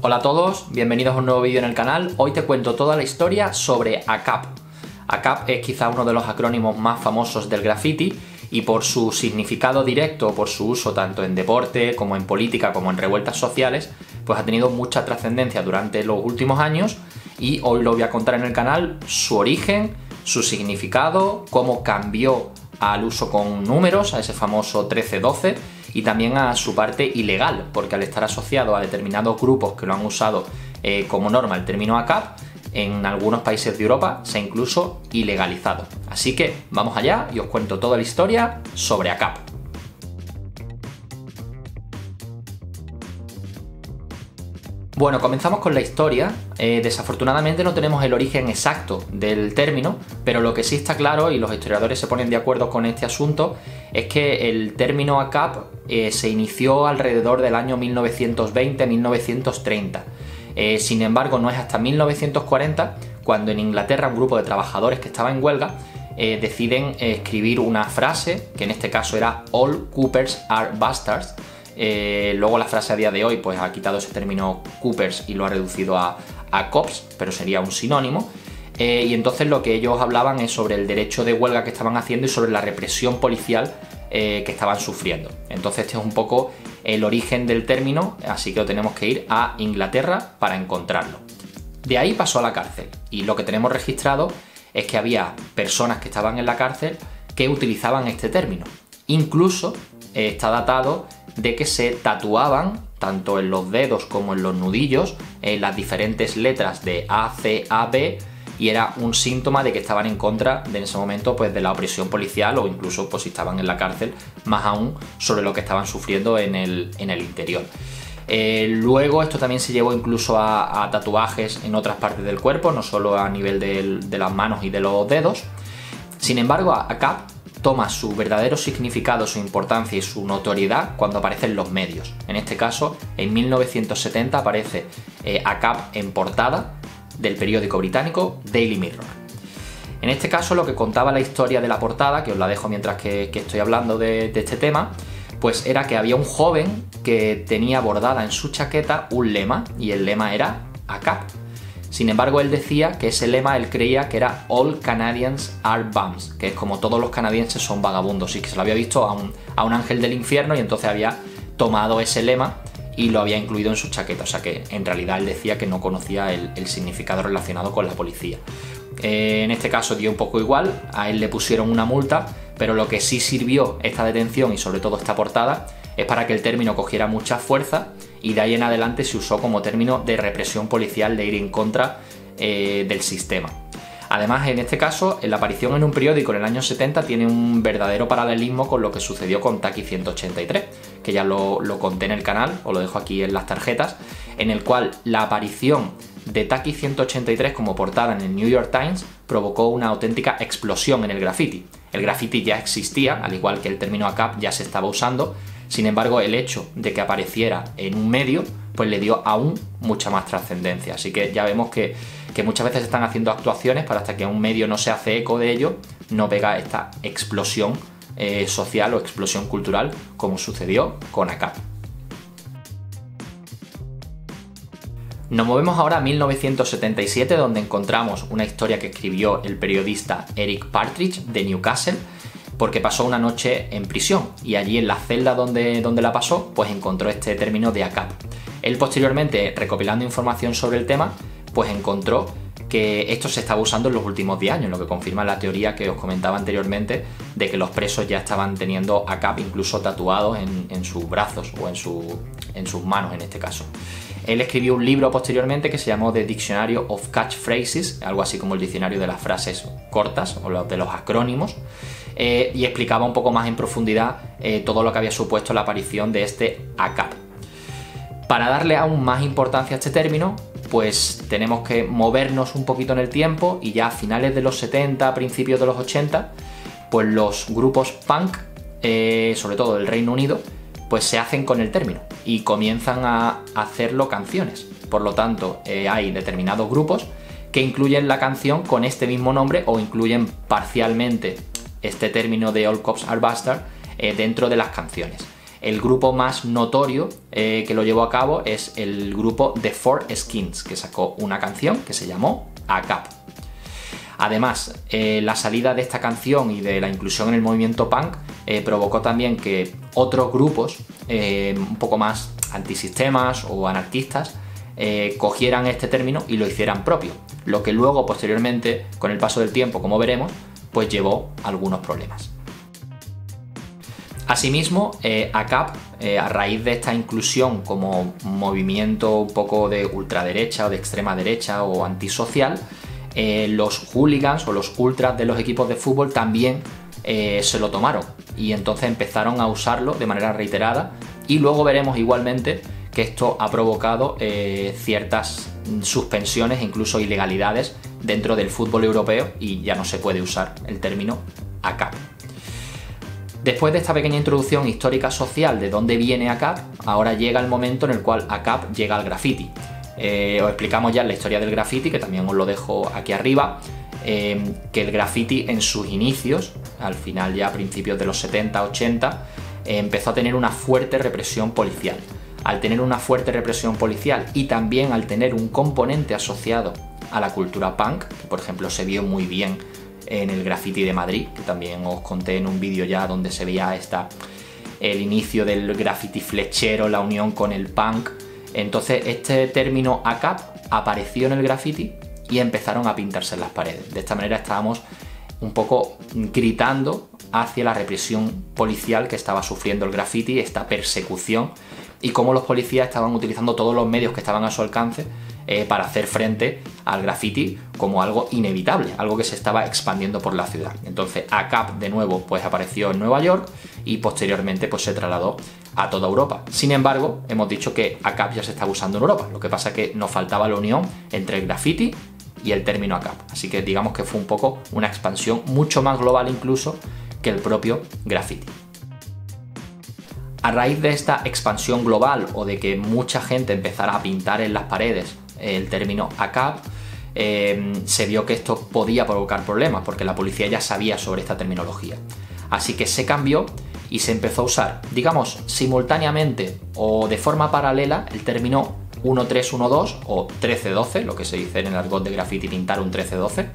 Hola a todos, bienvenidos a un nuevo vídeo en el canal. Hoy te cuento toda la historia sobre ACAP. ACAP es quizá uno de los acrónimos más famosos del graffiti y por su significado directo, por su uso tanto en deporte como en política como en revueltas sociales, pues ha tenido mucha trascendencia durante los últimos años y hoy lo voy a contar en el canal, su origen, su significado, cómo cambió al uso con números, a ese famoso 1312, y también a su parte ilegal, porque al estar asociado a determinados grupos que lo han usado como norma el término ACAP, en algunos países de Europa se ha incluso ilegalizado. Así que vamos allá y os cuento toda la historia sobre ACAP. Bueno, comenzamos con la historia. Desafortunadamente no tenemos el origen exacto del término, pero lo que sí está claro, y los historiadores se ponen de acuerdo con este asunto, es que el término ACAP se inició alrededor del año 1920-1930. Sin embargo, no es hasta 1940 cuando en Inglaterra un grupo de trabajadores que estaba en huelga deciden escribir una frase, que en este caso era "All Coopers are bastards". Luego la frase a día de hoy pues ha quitado ese término coopers y lo ha reducido a cops, pero sería un sinónimo. Y entonces lo que ellos hablaban es sobre el derecho de huelga que estaban haciendo y sobre la represión policial que estaban sufriendo. Entonces este es un poco el origen del término, así que tenemos que ir a Inglaterra para encontrarlo. De ahí pasó a la cárcel y lo que tenemos registrado es que había personas que estaban en la cárcel que utilizaban este término. Incluso está datado de que se tatuaban tanto en los dedos como en los nudillos las diferentes letras de A, C, A, B, y era un síntoma de que estaban en contra de, en ese momento, pues, de la opresión policial, o incluso pues, si estaban en la cárcel, más aún sobre lo que estaban sufriendo en el interior. Luego esto también se llevó incluso a tatuajes en otras partes del cuerpo, no solo a nivel de las manos y de los dedos. Sin embargo, ACAP toma su verdadero significado, su importancia y su notoriedad cuando aparece en los medios. En este caso, en 1970 aparece ACAP en portada del periódico británico Daily Mirror. En este caso, lo que contaba la historia de la portada, que os la dejo mientras que estoy hablando de este tema, pues era que había un joven que tenía bordada en su chaqueta un lema, y el lema era ACAP. Sin embargo, él decía que ese lema él creía que era "All Canadians are bums", que es como todos los canadienses son vagabundos, y que se lo había visto a un ángel del infierno y entonces había tomado ese lema y lo había incluido en su chaqueta. O sea que en realidad él decía que no conocía el significado relacionado con la policía. En este caso dio un poco igual, a él le pusieron una multa, pero lo que sí sirvió esta detención y sobre todo esta portada es para que el término cogiera mucha fuerza, y de ahí en adelante se usó como término de represión policial, de ir en contra del sistema. Además, en este caso, la aparición en un periódico en el año 70 tiene un verdadero paralelismo con lo que sucedió con Taki 183, que ya lo conté en el canal, os lo dejo aquí en las tarjetas, en el cual la aparición de Taki 183 como portada en el New York Times provocó una auténtica explosión en el graffiti. El graffiti ya existía, al igual que el término ACAP ya se estaba usando. Sin embargo, el hecho de que apareciera en un medio pues le dio aún mucha más trascendencia. Así que ya vemos que muchas veces se están haciendo actuaciones para, hasta que un medio no se hace eco de ello, no pega esta explosión social o explosión cultural como sucedió con ACAP. Nos movemos ahora a 1977, donde encontramos una historia que escribió el periodista Eric Partridge de Newcastle, porque pasó una noche en prisión y allí en la celda donde la pasó, pues encontró este término de ACAP. Él posteriormente, recopilando información sobre el tema, pues encontró que esto se estaba usando en los últimos 10 años, lo que confirma la teoría que os comentaba anteriormente de que los presos ya estaban teniendo ACAP incluso tatuados en sus brazos o en sus manos en este caso. Él escribió un libro posteriormente que se llamó The Dictionary of Catchphrases, algo así como el diccionario de las frases cortas o de los acrónimos, y explicaba un poco más en profundidad todo lo que había supuesto la aparición de este ACAP. Para darle aún más importancia a este término, pues tenemos que movernos un poquito en el tiempo, y ya a finales de los 70, principios de los 80, pues los grupos punk, sobre todo del Reino Unido, pues se hacen con el término y comienzan a hacerlo canciones. Por lo tanto, hay determinados grupos que incluyen la canción con este mismo nombre o incluyen parcialmente este término de All Cops Are Bastards dentro de las canciones. El grupo más notorio que lo llevó a cabo es el grupo The Four Skins, que sacó una canción que se llamó ACAP. Además, la salida de esta canción y de la inclusión en el movimiento punk provocó también que otros grupos un poco más antisistemas o anarquistas cogieran este término y lo hicieran propio, lo que luego, posteriormente, con el paso del tiempo, como veremos, pues llevó a algunos problemas. Asimismo, ACAP, a raíz de esta inclusión como movimiento un poco de ultraderecha o de extrema derecha o antisocial, los hooligans o los ultras de los equipos de fútbol también se lo tomaron y entonces empezaron a usarlo de manera reiterada, y luego veremos igualmente que esto ha provocado ciertas suspensiones e incluso ilegalidades dentro del fútbol europeo, y ya no se puede usar el término ACAP. Después de esta pequeña introducción histórica social de dónde viene ACAP, ahora llega el momento en el cual ACAP llega al graffiti. Os explicamos ya la historia del graffiti, que también os lo dejo aquí arriba, que el graffiti en sus inicios, al final ya a principios de los 70-80, empezó a tener una fuerte represión policial. Al tener una fuerte represión policial y también al tener un componente asociado a la cultura punk, que por ejemplo se vio muy bien en el graffiti de Madrid, que también os conté en un vídeo ya donde se veía el inicio del graffiti flechero, la unión con el punk. Entonces este término ACAP apareció en el graffiti y empezaron a pintarse en las paredes. De esta manera estábamos un poco gritando hacia la represión policial que estaba sufriendo el graffiti, esta persecución, y cómo los policías estaban utilizando todos los medios que estaban a su alcance para hacer frente al graffiti como algo inevitable, algo que se estaba expandiendo por la ciudad. Entonces ACAP de nuevo pues apareció en Nueva York y posteriormente pues se trasladó a toda Europa. Sin embargo, hemos dicho que ACAP ya se está usando en Europa, lo que pasa es que nos faltaba la unión entre el graffiti y el término ACAP, así que digamos que fue un poco una expansión mucho más global incluso que el propio graffiti. A raíz de esta expansión global o de que mucha gente empezara a pintar en las paredes el término ACAP, se vio que esto podía provocar problemas porque la policía ya sabía sobre esta terminología. Así que se cambió y se empezó a usar, digamos, simultáneamente o de forma paralela el término 1312 o 1312, lo que se dice en el argot de graffiti, pintar un 1312,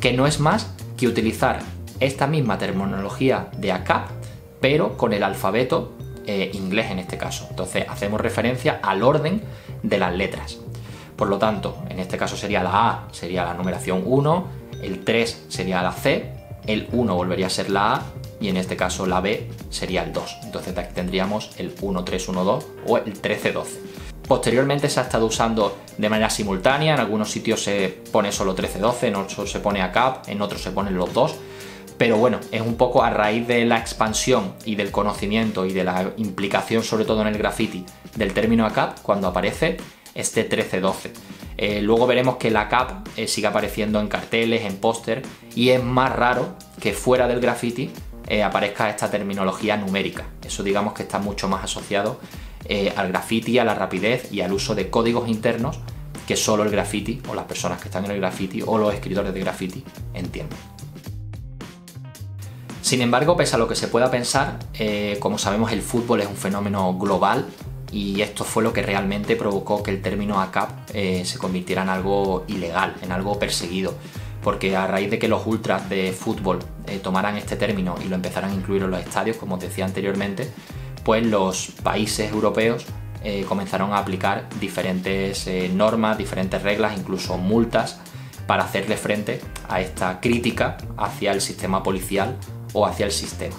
que no es más que utilizar esta misma terminología de ACAP, pero con el alfabeto inglés en este caso. Entonces hacemos referencia al orden de las letras. Por lo tanto, en este caso sería la A, sería la numeración 1, el 3 sería la C, el 1 volvería a ser la A y en este caso la B sería el 2. Entonces tendríamos el 1312 o el 1312. Posteriormente se ha estado usando de manera simultánea, en algunos sitios se pone solo 1312, en otros se pone ACAP, en otros se ponen los dos. Pero bueno, es un poco a raíz de la expansión y del conocimiento y de la implicación, sobre todo en el graffiti, del término ACAP, cuando aparece este 1312. Luego veremos que la ACAP sigue apareciendo en carteles, en póster, y es más raro que fuera del graffiti aparezca esta terminología numérica. Eso digamos que está mucho más asociado al graffiti, a la rapidez y al uso de códigos internos que solo el graffiti o las personas que están en el graffiti o los escritores de graffiti entienden. Sin embargo, pese a lo que se pueda pensar, como sabemos, el fútbol es un fenómeno global y esto fue lo que realmente provocó que el término ACAP se convirtiera en algo ilegal, en algo perseguido. Porque a raíz de que los ultras de fútbol tomaran este término y lo empezaran a incluir en los estadios, como os decía anteriormente, pues los países europeos comenzaron a aplicar diferentes normas, diferentes reglas, incluso multas, para hacerle frente a esta crítica hacia el sistema policial o hacia el sistema.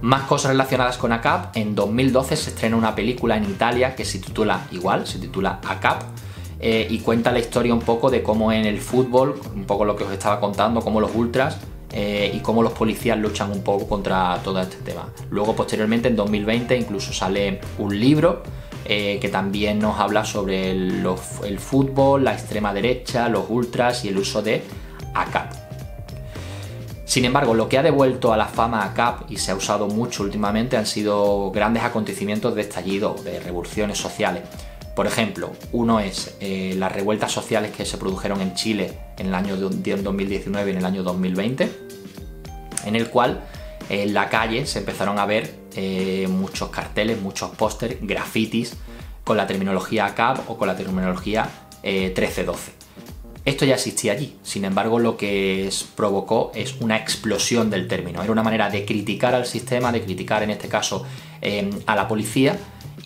Más cosas relacionadas con ACAP. En 2012 se estrena una película en Italia que se titula igual, se titula ACAP, y cuenta la historia un poco de cómo en el fútbol, un poco lo que os estaba contando, cómo los ultras y cómo los policías luchan un poco contra todo este tema. Luego, posteriormente, en 2020, incluso sale un libro que también nos habla sobre el fútbol, la extrema derecha, los ultras y el uso de ACAP. Sin embargo, lo que ha devuelto a la fama a ACAP y se ha usado mucho últimamente han sido grandes acontecimientos de estallido, de revoluciones sociales. Por ejemplo, uno es las revueltas sociales que se produjeron en Chile en el año 2019 y en el año 2020, en el cual en la calle se empezaron a ver muchos carteles, muchos pósters, grafitis con la terminología ACAB o con la terminología 1312. Esto ya existía allí, sin embargo lo que provocó es una explosión del término. Era una manera de criticar al sistema, de criticar en este caso a la policía,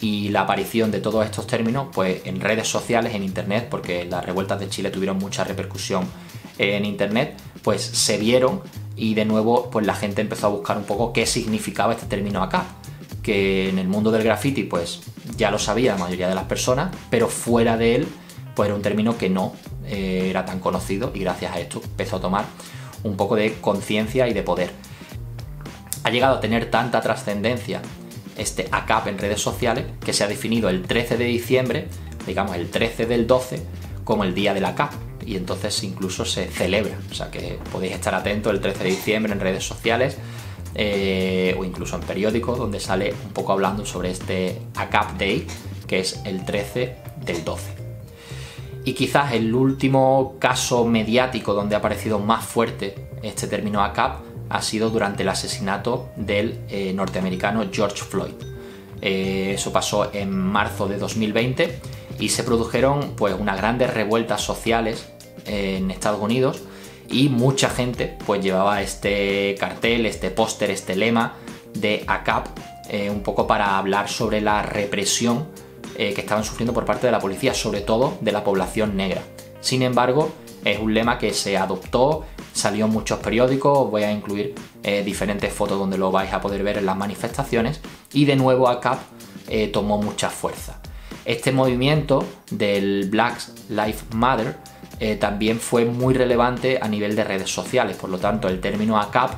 y la aparición de todos estos términos pues en redes sociales, en internet, porque las revueltas de Chile tuvieron mucha repercusión en internet, pues se vieron y de nuevo pues la gente empezó a buscar un poco qué significaba este término ACAB, que en el mundo del graffiti pues ya lo sabía la mayoría de las personas, pero fuera de él pues era un término que no era tan conocido, y gracias a esto empezó a tomar un poco de conciencia y de poder. Ha llegado a tener tanta trascendencia este ACAB en redes sociales que se ha definido el 13 de diciembre, digamos el 13 del 12, como el día del ACAB, y entonces incluso se celebra, o sea que podéis estar atentos el 13 de diciembre en redes sociales o incluso en periódicos donde sale un poco hablando sobre este ACAB Day, que es el 13 del 12. Y quizás el último caso mediático donde ha aparecido más fuerte este término ACAB ha sido durante el asesinato del norteamericano George Floyd. Eso pasó en marzo de 2020 y se produjeron pues unas grandes revueltas sociales en Estados Unidos, y mucha gente pues llevaba este cartel, este póster, este lema de ACAB, un poco para hablar sobre la represión que estaban sufriendo por parte de la policía, sobre todo de la población negra. Sin embargo, es un lema que se adoptó, salió en muchos periódicos, os voy a incluir diferentes fotos donde lo vais a poder ver en las manifestaciones, y de nuevo ACAB tomó mucha fuerza. Este movimiento del Black Lives Matter también fue muy relevante a nivel de redes sociales, por lo tanto el término ACAB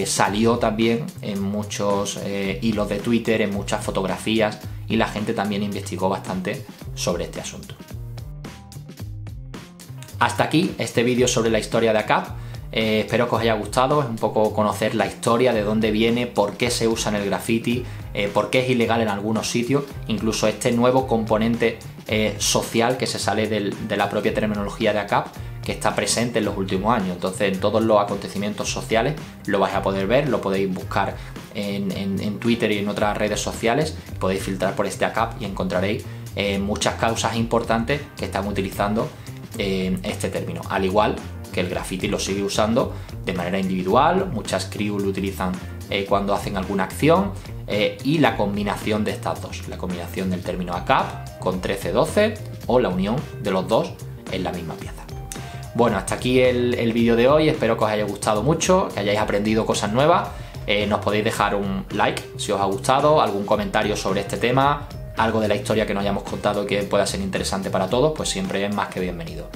salió también en muchos hilos de Twitter, en muchas fotografías, y la gente también investigó bastante sobre este asunto. Hasta aquí este vídeo sobre la historia de ACAB. Espero que os haya gustado, es un poco conocer la historia, de dónde viene, por qué se usa en el graffiti, por qué es ilegal en algunos sitios, incluso este nuevo componente social que se sale de la propia terminología de ACAB, que está presente en los últimos años. Entonces en todos los acontecimientos sociales lo vais a poder ver, lo podéis buscar en Twitter y en otras redes sociales, podéis filtrar por este ACAB y encontraréis muchas causas importantes que están utilizando este término, al igual que el graffiti lo sigue usando de manera individual. Muchas crews lo utilizan cuando hacen alguna acción, y la combinación de estas dos, la combinación del término ACAB con 1312 o la unión de los dos en la misma pieza. Bueno, hasta aquí el vídeo de hoy, espero que os haya gustado mucho, que hayáis aprendido cosas nuevas. Nos podéis dejar un like si os ha gustado, algún comentario sobre este tema, algo de la historia que nos hayamos contado que pueda ser interesante para todos, pues siempre es más que bienvenido.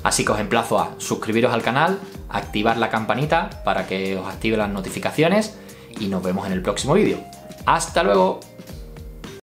Así que os emplazo a suscribiros al canal, activar la campanita para que os active las notificaciones, y nos vemos en el próximo vídeo. ¡Hasta luego!